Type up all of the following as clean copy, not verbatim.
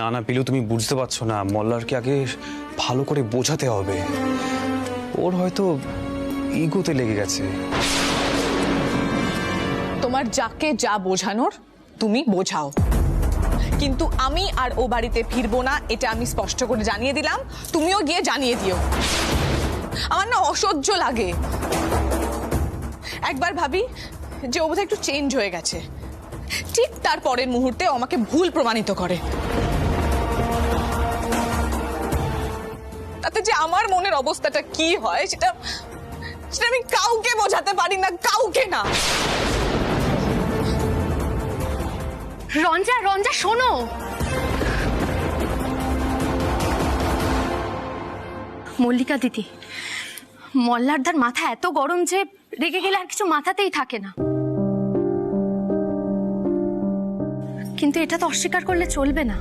না না পিলু, তুমি বুঝতে পারছো না, মল্লারকে আগে ভালো করে বোঝাতে হবে। ওর হয়তো ইগোতে লেগে গেছে। তোমার যাকে যা বোঝানোর তুমি বোঝাও, কিন্তু আমি আর ও বাড়িতে ফিরবো না, এটা আমি স্পষ্ট করে জানিয়ে দিলাম। তুমিও গিয়ে জানিয়ে দিও। আমার না অসহ্য লাগে, একবার ভাবি যে ও বোধহয় একটু চেঞ্জ হয়ে গেছে, ঠিক তার পরের মুহূর্তে ও আমাকে ভুল প্রমাণিত করে। তাতে যে আমার মনের অবস্থাটা কি হয় সেটা আমি কাউকে বোঝাতে পারি না, কাউকে না। রঞ্জা রঞ্জা শোনো, মল্লিকা দিদি, মল্লারদার মাথা এত গরম যে রেগে গেলে আর কিছু মাথাতেই থাকে না। কিন্তু এটা তো অস্বীকার করলে চলবে না,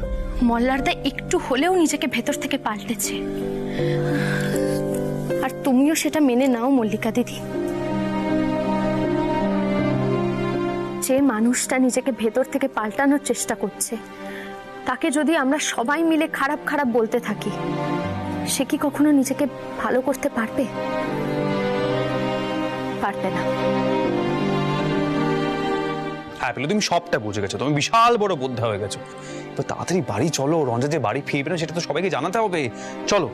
মল্লারদা একটু হলেও নিজেকে ভেতর থেকে পাল্টেছে, আর তুমিও সেটা মেনে নাও মল্লিকা দিদি। যে মানুষটা নিজেকে ভেতর থেকে পাল্টানোর চেষ্টা করছে, তাকে যদি আমরা সবাই মিলে খারাপ খারাপ বলতে থাকি, সে কি কখনো নিজেকে ভালো করতে পারবে? পারবে না। হ্যাঁ পিলু, তুমি সবটা বুঝে গেছো, তুমি বিশাল বড় বোদ্ধা হয়ে গেছো। তো তাড়াতাড়ি বাড়ি চলো, রঞ্জা যে বাড়ি ফিরবে না সেটা তো সবাইকে জানাতে হবে। চলো।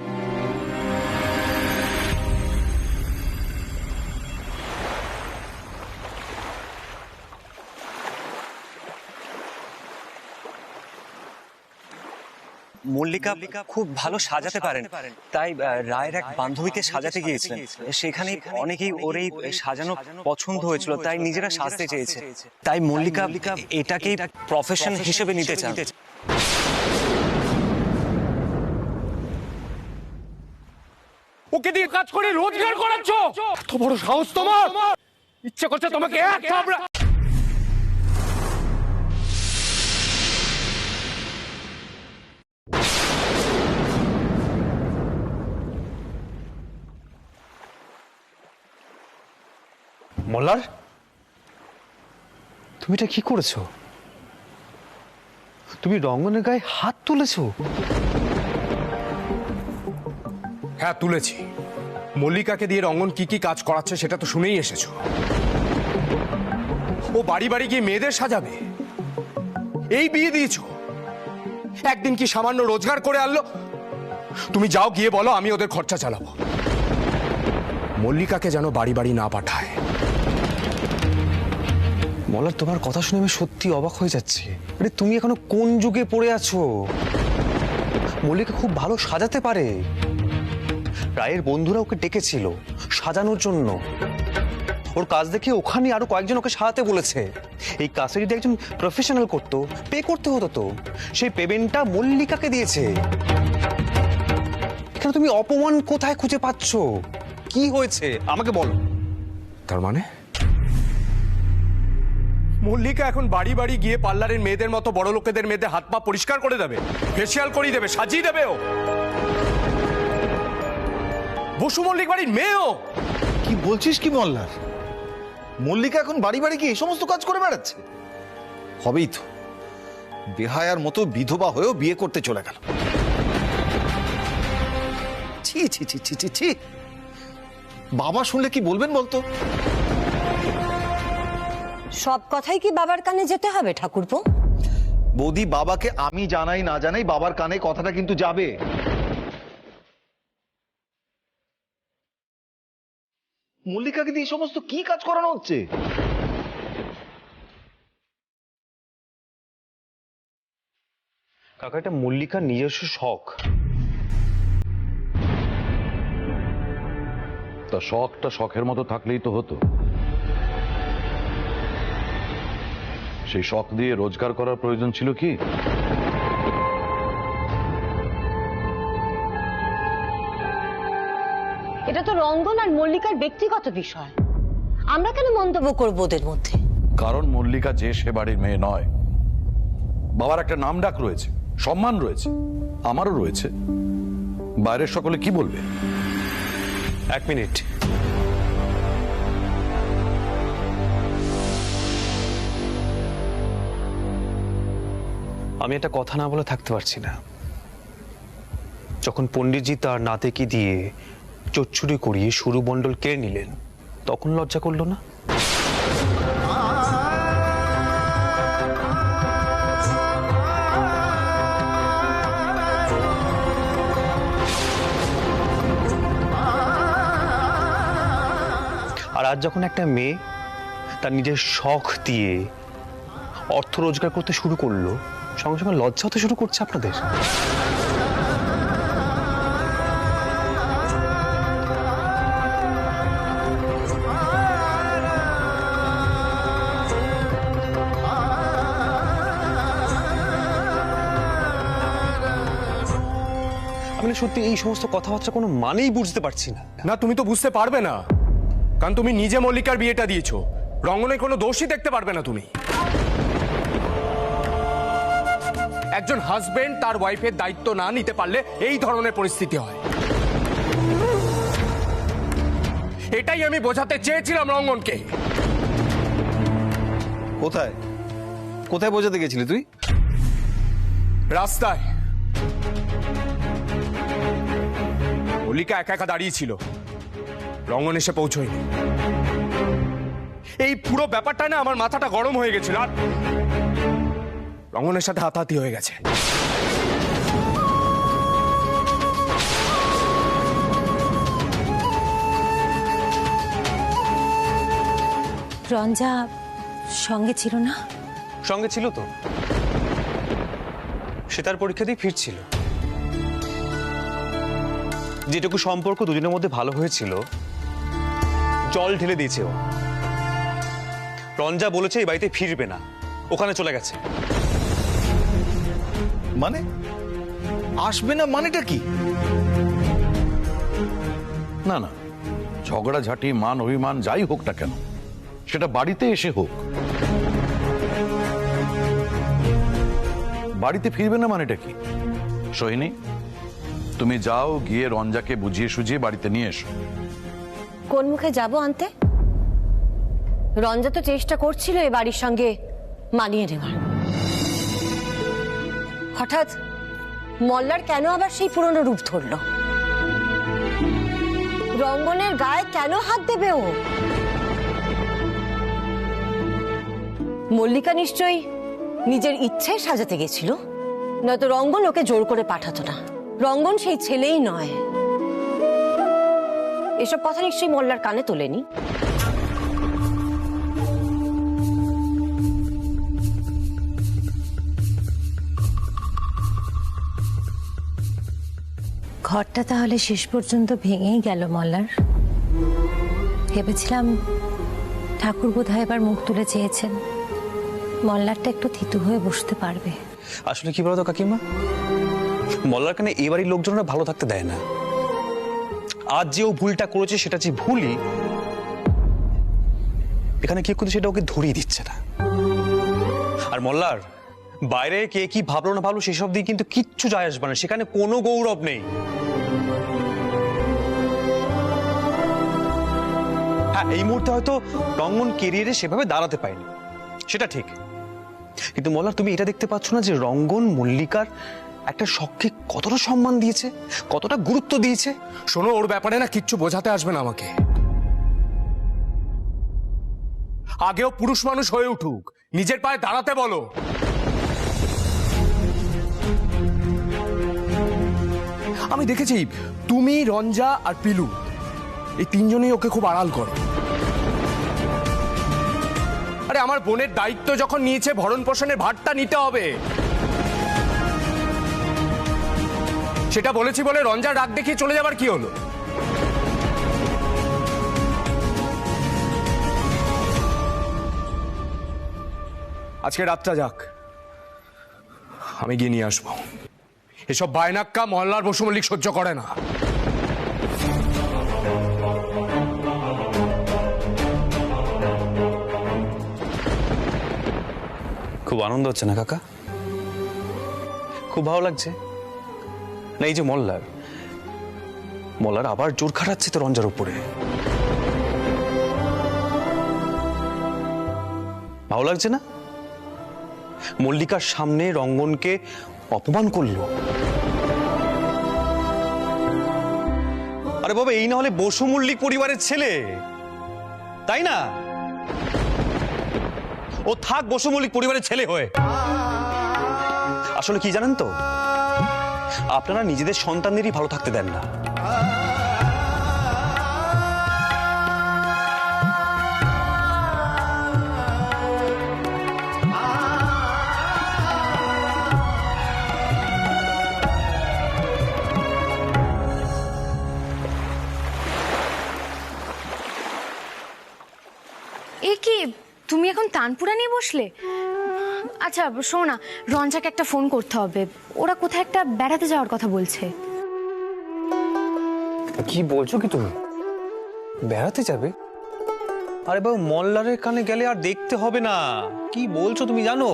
মল্লিকা খুব ভালো সাজাতে পারেন, তাই রায়ের এক বান্ধবীকে সাজাতে গিয়েছিলেন। সেখানে অনেকেই ওর এই সাজানো পছন্দ হয়েছিল, তাই নিজেরা সাজতে চেয়েছে। তাই মল্লিকা এটাকেই প্রফেশন হিসেবে নিতে চান। ওকে দিয়ে কাজ করে রোজগার করাচ্ছ? এত বড় সাহস তোমার! ইচ্ছে করছে তোমাকে এক থাবড়া। মল্লার, তুমি এটা কি করেছো? তুমি রঙ্গনের গায়ে হাত তুলেছো? হ্যাঁ তুলেছি। মল্লিকাকে দিয়ে রঙ্গন কি কি কাজ করাচ্ছে সেটা তো শুনেই এসেছো। ও বাড়ি বাড়ি গিয়ে মেয়েদের সাজাবে, এই বিয়ে দিয়েছো। একদিন কি সামান্য রোজগার করে আনলো? তুমি যাও গিয়ে বলো আমি ওদের খরচা চালাবো। মল্লিকাকে যেন বাড়ি বাড়ি না পাঠায়। মল্লার, তোমার কথা শুনে আমি সত্যি অবাক হয়ে যাচ্ছি। আরে তুমি এখনো কোন যুগে পড়ে আছো? মল্লিকা খুব ভালো সাজাতে পারে। রায়ের বন্ধুরা ওকে ডেকেছিল সাজানোর জন্য। ওর কাজ দেখে ওখানে আরো কয়েকজন ওকে সাজাতে বলেছে। এই কাজটা যদি একজন প্রফেশনাল করতো, পে করতে হতো তো। সেই পেমেন্টটা মল্লিকাকে দিয়েছে। এখানে তুমি অপমান কোথায় খুঁজে পাচ্ছ? কি হয়েছে আমাকে বলো। তার মানে মল্লিকা এখন বাড়ি বাড়ি গিয়ে পার্লারের মেয়েদের মতো বড় লোকেদের মেয়েদের হাত পা পরিষ্কার করে দেবে, ফেসিয়াল করিয়ে দেবে, সাজিয়ে দেবে। ও বসু মল্লিক বাড়ির মেয়েও। কি বলছিস কি মল্লার? মল্লিকা এখন বাড়ি বাড়ি গিয়ে এই সমস্ত কাজ করে বেড়াচ্ছে? হবেই তো, বেহায়ার মতো বিধবা হয়েও বিয়ে করতে চলে গেল। ছি ছি ছি ছি ছি ছি। বাবা শুনলে কি বলবেন বলতো? সব কথাই কি বাবার কানে যেতে হবে ঠাকুরপো? বৌদি, বাবাকে আমি জানাই না জানাই বাবার কানে কথাটা কিন্তু যাবে। মল্লিকাকে দিয়ে এই সমস্ত কি কাজ করানো হচ্ছে? কাকা, এটা মল্লিকার নিজস্ব শখ। তা শখটা শখের মতো থাকলেই তো হতো। সেই শখ দিয়ে রোজগার করার প্রয়োজন ছিল কি? এটা তো রঙ্গন আর মল্লিকার ব্যক্তিগত বিষয়, আমরা কেন মন্তব্য করব ওদের মধ্যে? কারণ মল্লিকা যে সে বাড়ির মেয়ে নয়। বাবার একটা নাম ডাক রয়েছে, সম্মান রয়েছে, আমারও রয়েছে। বাইরের সকলে কি বলবে? এক মিনিট। আমি একটা কথা না বলে থাকতে পারছি না। যখন পণ্ডিতজি তার নাতেকে দিয়ে চচ্চুরি করিয়ে সরু মণ্ডল কেড়ে নিলেন, তখন লজ্জা করলো না? আর আজ যখন একটা মেয়ে তার নিজের শখ দিয়ে অর্থ রোজগার করতে শুরু করলো, সঙ্গে সঙ্গে লজ্জা হতে শুরু করছে আপনাদের। আমি সত্যি এই সমস্ত কথাবার্তা কোনো মানেই বুঝতে পারছি না। না, তুমি তো বুঝতে পারবে না, কারণ তুমি নিজে মল্লিকার বিয়েটা দিয়েছো। রঙ্গনের কোনো দোষই দেখতে পারবে না তুমি। একজন হাজবেন্ড তার ওয়াইফের দায়িত্ব না নিতে পারলে এই ধরনের পরিস্থিতি হয়। এটাই আমি বোঝাতে চেয়েছিলাম রঙ্গনকে। কোথায় কোথায় বোঝাতে গেছিলি তুই? রাস্তায়। মল্লিকা একা একা দাঁড়িয়ে ছিল, রঙ্গন এসে পৌঁছয়নি। এই পুরো ব্যাপারটা না আমার মাথাটা গরম হয়ে গেছিল, আর রঙ্গনের সাথে হাতাহাতি হয়ে গেছে। রঞ্জা সঙ্গে ছিল না? সঙ্গে ছিল তো, সে তার পরীক্ষা দিয়ে ফিরছিল। যেটুকু সম্পর্ক দুজনের মধ্যে ভালো হয়েছিল জল ঢেলে দিয়েছে ও। রঞ্জা বলেছে এই বাড়িতে ফিরবে না, ওখানে চলে গেছে। মানে আসবে না মানেটা কি? না না, ঝগড়াঝাটি, মান অভিমান যাই হোক না কেন, সেটা বাড়িতে এসে হোক। বাড়িতে ফিরবে না মানেটা কি? সোহিনী, তুমি যাও, গিয়ে রঞ্জাকে বুঝিয়ে সুঝিয়ে বাড়িতে নিয়ে এসো। কোন মুখে যাব আনতে? রঞ্জা তো চেষ্টা করছিল এই বাড়ির সঙ্গে মানিয়ে নেওয়ার। হঠাৎ মল্লার কেন আবার সেই পুরনো রূপ ধরলো? রঙ্গনের গায়ে কেন হাত দেবে ও? মল্লিকা নিশ্চয়ই নিজের ইচ্ছায় সাজাতে গেছিল, নয়তো রঙ্গন ওকে জোর করে পাঠাতো না। রঙ্গন সেই ছেলেই নয়। এসব কথা নিশ্চয়ই মল্লার কানে তোলেনি। ঘরটা তাহলে শেষ পর্যন্ত ভেঙেই গেল মল্লার। ভেবেছিলাম ঠাকুর বোধহয় এবার মুখ তুলে চেয়েছেন, মল্লারটা একটু থিতু হয়ে বসতে পারবে। আসলে কি বলতো কাকিমা, মল্লার কানে এই বাড়ির লোকজনরা ভালো থাকতে দেয় না। আজ যে ও ভুলটা করেছে সেটা যে ভুলই, এখানে কি করছে সেটা ওকে ধরিয়ে দিচ্ছে না। আর মল্লার বাইরে কে কি ভাবলো না ভাবলো সেসব দিয়ে কিন্তু কিচ্ছু যায় আসবে না, সেখানে কোনো গৌরব নেই। হ্যাঁ, এই মুহূর্তে হয়তো রঙ্গন কেরিয়ারে সেভাবে দাঁড়াতে পারেনি, সেটা ঠিক। কিন্তু মল্লার, তুমি এটা দেখতে পাচ্ছ না যে রঙ্গন মল্লিকার একটা শখকে কতটা সম্মান দিয়েছে, কতটা গুরুত্ব দিয়েছে? শোনো, ওর ব্যাপারে না কিচ্ছু বোঝাতে আসবে না আমাকে। আগেও পুরুষ মানুষ হয়ে উঠুক, নিজের পায়ে দাঁড়াতে বলো। আমি দেখেছি তুমি, রঞ্জা আর পিলু, এই তিনজনেই ওকে খুব আড়াল করো। আরে আমার বোনের দায়িত্ব যখন নিয়েছে, ভরণ পোষণের ভারটা নিতে হবে। সেটা বলেছি বলে রঞ্জার রাগ দেখিয়ে চলে যাবার কি হলো? আজকে রাতটা যাক, আমি গিয়ে নিয়ে আসবো। এসব বায়নাক্কা মহল্লার বসু মল্লিক সহ্য করে না। খুব আনন্দ হচ্ছে না কাকা? খুব ভালো লাগছে না? এই যে মল্লার আবার জোর খাটাচ্ছে তো রঞ্জার উপরে। ভালো লাগছে না? মল্লিকার সামনে রঙ্গনকে অপমান করলো। আরে বাবা, এই না হলে বসু মল্লিক পরিবারের ছেলে, তাই না? ও থাক বসু মল্লিক পরিবারের ছেলে হয়ে। আসলে কি জানেন তো, আপনারা নিজেদের সন্তানদেরই ভালো থাকতে দেন না। এ কি, তুমি এখন তানপুরা নিয়ে বসলে? আচ্ছা শোনো না, রঞ্জাকে একটা ফোন করতে হবে, ওরা কোথায় একটা বেড়াতে যাওয়ার কথা বলছে। কি বলছো কি তুমি? বেড়াতে যাবে? আরে বাবু, মল্লারের কানে গেলে আর দেখতে হবে না। কি বলছো তুমি জানো?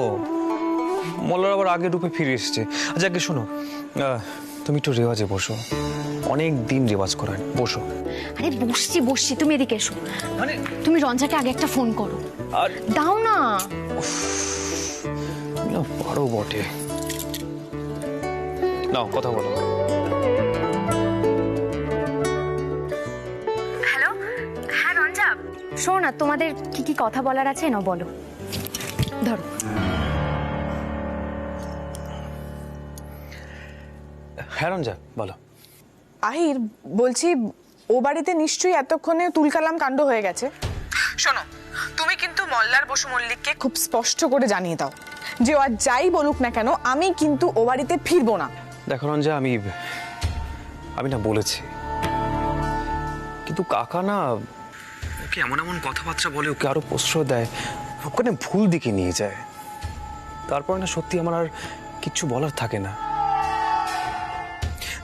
মল্লার আবার আগের রূপে ফিরে এসেছে। আচ্ছা কি শোনো, তুমি একটু রেওয়াজে বসো, অনেক দিন রেওয়াজ করায়, বসো। আরে বসছি বসছি, তুমি এদিকে এসো। মানে তুমি রঞ্জাকে আগে একটা ফোন করো। আর দাও না। পারো বটে, নাও কথা বলো। হ্যালো, হ্যাঁ রঞ্জা, শোনো না, তোমাদের কি কি কথা বলার আছে না বলো। ধরো। হ্যাঁ রঞ্জা, বলো। আহির, বলছি ও বাড়িতে নিশ্চয়ই এতক্ষণে তুলকালাম কাণ্ড হয়ে গেছে। শোনো, তুমি কিন্তু মল্লার বসু মল্লিককে খুব স্পষ্ট করে জানিয়ে দাও যে ও আর যাই বলুক না কেন, আমি কিন্তু ও বাড়িতে ফিরবো না। দেখো রঞ্জা, আমি না বলেছি, কিন্তু কাকা না ওকে এমন এমন কথাবার্তা বলে, ওকে আরো প্রশ্রয় দেয়, ওকে না ভুল দিকে নিয়ে যায়। তারপরে না সত্যি আমার আর কিচ্ছু বলার থাকে না।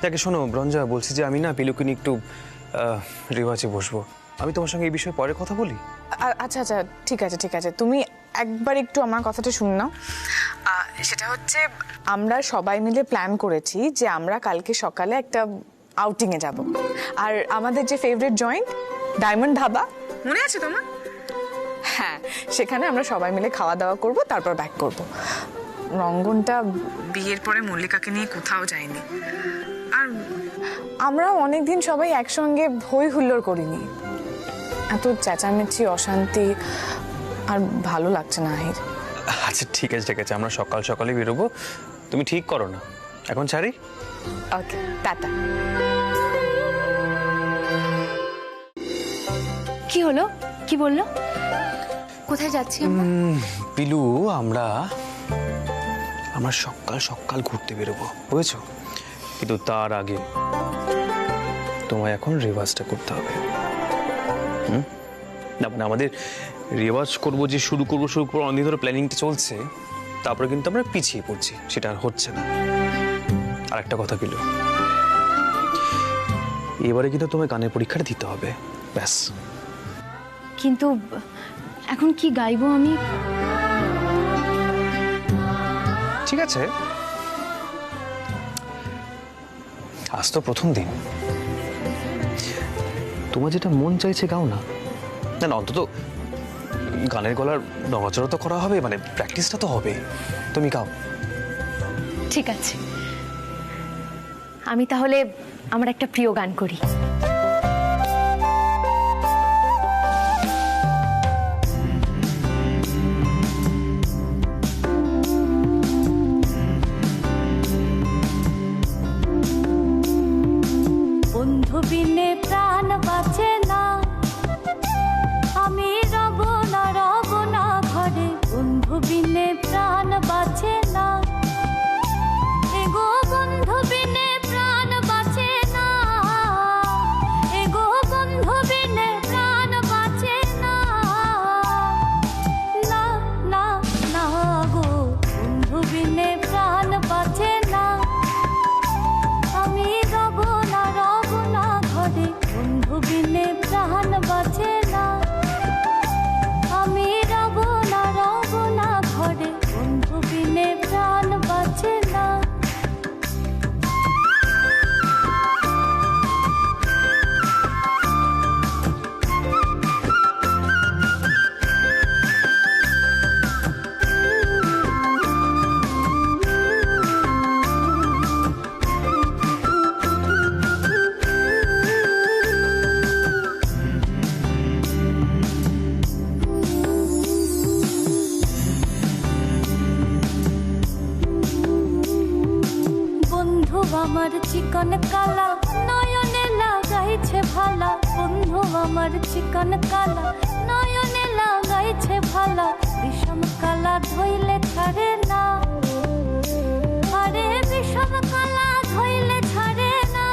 দেখে শোনো রঞ্জা, বলছি যে আমি না পিলুকে নিয়ে একটু রেওয়াজে বসবো। আমি তোমার সঙ্গে এই বিষয়ে পরে কথা বলি। আচ্ছা আচ্ছা, ঠিক আছে ঠিক আছে, তুমি একবার একটু আমার কথাটা শুনে নাও। সেটা হচ্ছে, আমরা সবাই মিলে প্ল্যান করেছি যে আমরা কালকে সকালে একটা আউটিংয়ে যাব। আর আমাদের যে ফেভারিট জয়েন্ট ডায়মন্ড ধাবা, মনে আছে তোমার? হ্যাঁ, সেখানে আমরা সবাই মিলে খাওয়া দাওয়া করব, তারপর ব্যাক করব। রঙ্গনটা বিয়ের পরে মল্লিকাকে নিয়ে কোথাও যায়নি, আর আমরাও অনেকদিন সবাই একসঙ্গে হই হুল্লোড় করিনি। এত চেঁচামেচি, অশান্তি আর ভালো লাগছে না আহির। আচ্ছা ঠিক আছে ঠিক আছে, আমরা সকাল সকালে বেরোবো, তুমি ঠিক করো না। এখন ছাড়ি? ওকে, টাটা। কি হলো, কি বললো? কোথায় যাচ্ছি আমরা? পিলু, আমরা সকাল সকাল ঘুরতে বেরোবো, বুঝেছো? কিন্তু তার আগে তোমায় এখন রেওয়াজটা করতে হবে। না মানে আমাদের রেওয়াজ করবো যে শুরু করবো অনেক ধরে প্ল্যানিংটা চলছে, তারপরে কিন্তু আমরা পিছিয়ে পড়ছি, সেটা আর হচ্ছে না। আর একটা কথা পিলু, এবারে কিন্তু তোমায় গানের পরীক্ষাটা দিতে হবে, ব্যাস। কিন্তু এখন কি গাইবো আমি? ঠিক আছে, আজ তো প্রথম দিন, তোমার যেটা মন চাইছে গাও না। না না, অন্তত গানের গলার নড়াচড়া তো করা হবে, মানে প্র্যাকটিসটা তো হবে। তুমি গাও। ঠিক আছে, আমি তাহলে আমার একটা প্রিয় গান করি। বন্ধু বিনে প্রাণ বাঁচে না, আমি রব না ঘরে। বন্ধু বিনে প্রাণ বাঁচে না, এগো বন্ধু বিনে প্রাণ বাঁচে না। আমার চিকন কালা নয়নে লাগাইছে ভালা, বন্ধু আমার চিকন কালা নয়নে লাগাইছে ভালা, বিষম কালা ধইলে ছাড়ে না, আরে বিষম কালা ধইলে ছাড়ে না,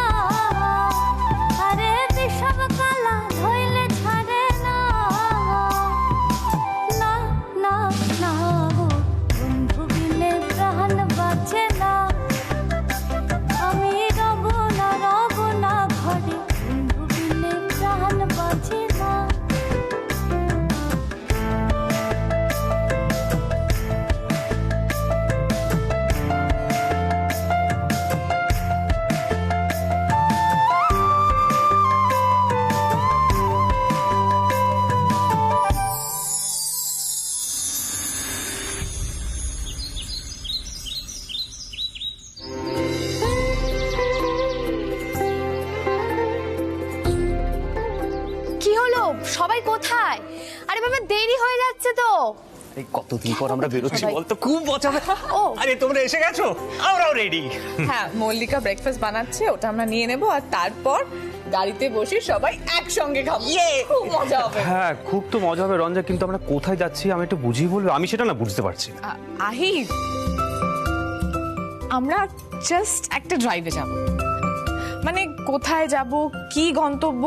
আরে বিষম কালা ধইলে ছাড়ে না, না না না গো, বন্ধু বিনে প্রাণ বাঁচে না, আমি রব না ঘরে, বন্ধু বিনে প্রাণ বাঁচে না। কি হলো, সবাই কোথায়? আরে বাবা, দেরি হয়ে যাচ্ছে তো। এই কতদিন পর আমরা বেরোচ্ছি বলতো, খুব মজা হবে। ও। আরে তোমরা এসে গেছো, আমরাও রেডি। হ্যাঁ, মল্লিকা ব্রেকফাস্ট বানাচ্ছে, ওটা আমরা নিয়ে নেব, আর তারপর গাড়িতে বসে সবাই একসঙ্গে খাবো। খুব মজা হবে। হ্যাঁ, খুব তো মজা হবে রঞ্জা, কিন্তু আমরা কোথায় যাচ্ছি আমি একটু বুঝিয়ে বলবো, আমি সেটা না বুঝতে পারছি না। আহির, আমরা জাস্ট একটা ড্রাইভে যাব, মানে কোথায় যাব, কি গন্তব্য,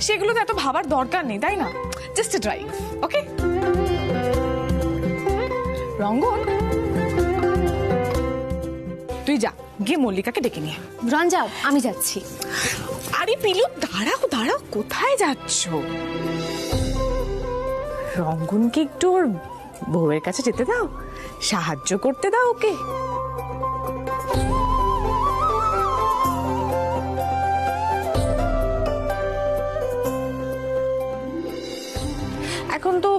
সেগুলো তো এত ভাবার দরকার নেই, তাই না? জাস্ট এ ড্রাইভ, ওকে? রঙ্গন, তুই যা, গিয়ে মল্লিকাকে ডেকে নিয়ে। রঞ্জা, আমি যাচ্ছি। আরে পিলু, দাঁড়াও দাঁড়াও, কোথায় যাচ্ছ? রঙ্গনকে একটু ওর বউয়ের কাছে যেতে দাও, সাহায্য করতে দাও ওকে। এখন তো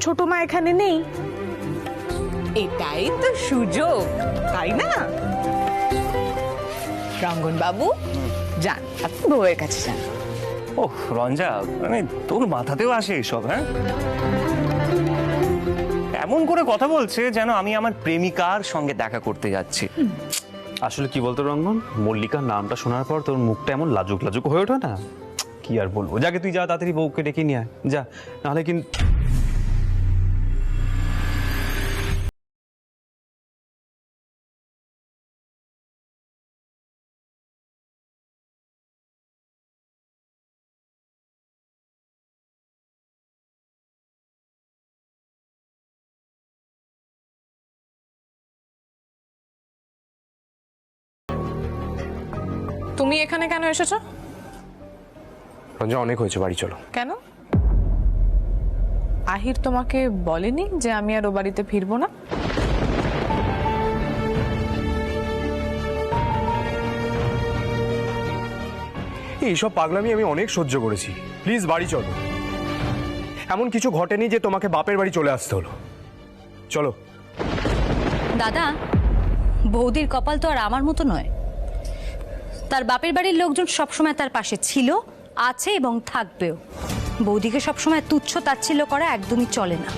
ছোট মা এখানে নেই, এটাই তো সুযোগ, তাই না? রঙ্গন বাবু, যান, আপনি বউয়ের কাছে যান। ওহ রঞ্জা, মানে তোর মাথাতেও আসে এসব? হ্যাঁ, এমন করে কথা বলছে যেন আমি আমার প্রেমিকার সঙ্গে দেখা করতে যাচ্ছি। আসলে কি বলতো রঙ্গন, মল্লিকার নামটা শোনার পর তোর মুখটা এমন লাজুক লাজুক হয়ে ওঠে না, কি আর বলবো। যাকে তুই যা, তাড়াতাড়ি বউকে ডেকে নিয়ে আয়, যা, নাহলে কিন্তু। তুমি এখানে কেন এসেছো? রঞ্জা, অনেক হয়েছে, বাড়ি চলো। কেন? আহির তোমাকে বলেনি যে আমি আর ও বাড়িতে ফিরবো না? এইসব পাগলামি আমি অনেক সহ্য করেছি, প্লিজ বাড়ি চলো। এমন কিছু ঘটেনি যে তোমাকে বাপের বাড়ি চলে আসতে হলো, চলো। দাদা, বৌদির কপাল তো আর আমার মতো নয়। তার বাপের বাড়ির লোকজন সবসময় তার পাশে ছিল, আছে এবং থাকবেও। বৌদিকে সবসময় তুচ্ছ তাচ্ছিল্য করা একদমই চলে না।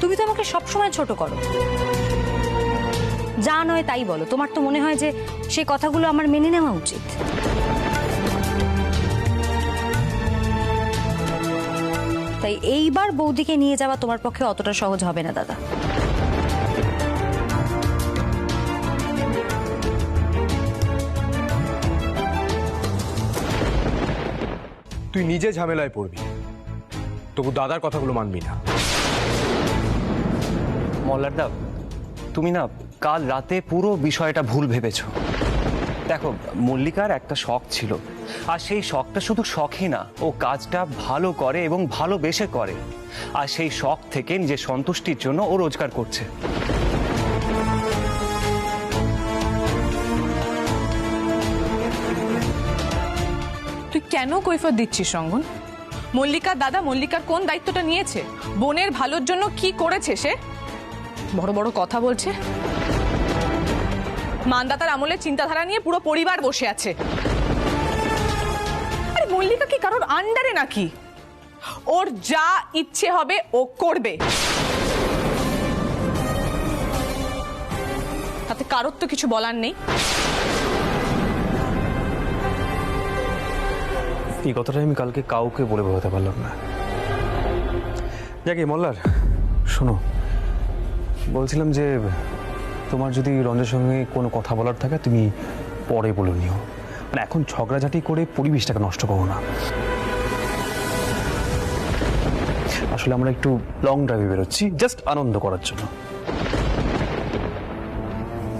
তুমি তো আমাকে সবসময় ছোট করো, যা নয় তাই বলো। তোমার তো মনে হয় যে সেই কথাগুলো আমার মেনে নেওয়া উচিত। তাই এইবার বৌদিকে নিয়ে যাওয়া তোমার পক্ষে অতটা সহজ হবে না দাদা। তুই নিজে ঝামেলায় পড়বি, তবু দাদার কথাগুলো মানবি না। মল্লারদা, তুমি না কাল রাতে পুরো বিষয়টা ভুল ভেবেছো। দেখো, মল্লিকার একটা শখ ছিল, আর সেই শখটা শুধু শখই না, ও কাজটা ভালো করে এবং ভালোবেসে করে, আর সেই শখ থেকে নিজের সন্তুষ্টির জন্য ও রোজগার করছে। তুই কেন কৈফিয়ত দিচ্ছিস রঙ্গন? মল্লিকার দাদা মল্লিকার কোন দায়িত্বটা নিয়েছে? বোনের ভালোর জন্য কি করেছে সে? বড় বড় কথা বলছে। মানদাতার আমলের চিন্তাধারা নিয়ে পুরো পরিবার বসে আছে। আরে মল্লিকা কি কারোর আন্ডারে নাকি? ওর যা ইচ্ছে হবে ও করবে, তাতে কারোর তো কিছু বলার নেই। এই কথাটা আমি কালকে কাউকে বলে বোঝাতে পারলাম না। যাকে মল্লার, শোনো, বলছিলাম যে তোমার যদি রঞ্জের সঙ্গে কোনো কথা বলার থাকে তুমি পরে বলে নিও, মানে এখন ঝগড়াঝাটি করে পরিবেশটাকে নষ্ট করো না। আসলে আমরা একটু লং ড্রাইভে বেরোচ্ছি, জাস্ট আনন্দ করার জন্য,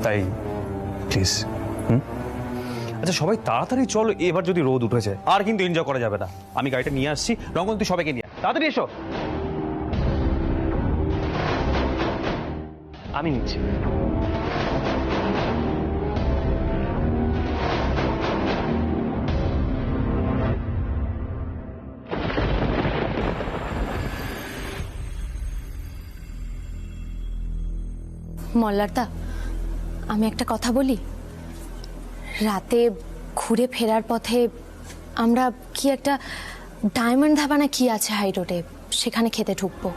তাই প্লিজ। আচ্ছা সবাই তাড়াতাড়ি চলো, এবার যদি রোদ উঠে যায় আর কিন্তু এনজয় করা যাবে না। আমি গাড়িটা নিয়ে আসছি, রঙ্গন তুই সবাইকে নিয়ে তাড়াতাড়ি এসো। আমি নিচ্ছি। মল্লারদা, আমি একটা কথা বলি। রাতে ঘুরে ফেরার পথে আমরা কি একটা ডায়মন্ড ধাবা না কি আছে হাই রোডে, সেখানে খেতে ঢুকবো।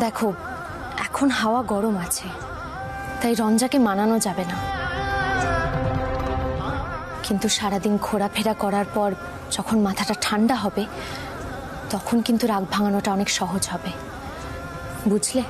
দেখো এখন হাওয়া গরম আছে, তাই রঞ্জাকে মানানো যাবে না, কিন্তু সারাদিন ঘোরাফেরা করার পর যখন মাথাটা ঠান্ডা হবে তখন কিন্তু রাগ ভাঙানোটা অনেক সহজ হবে, বুঝলে?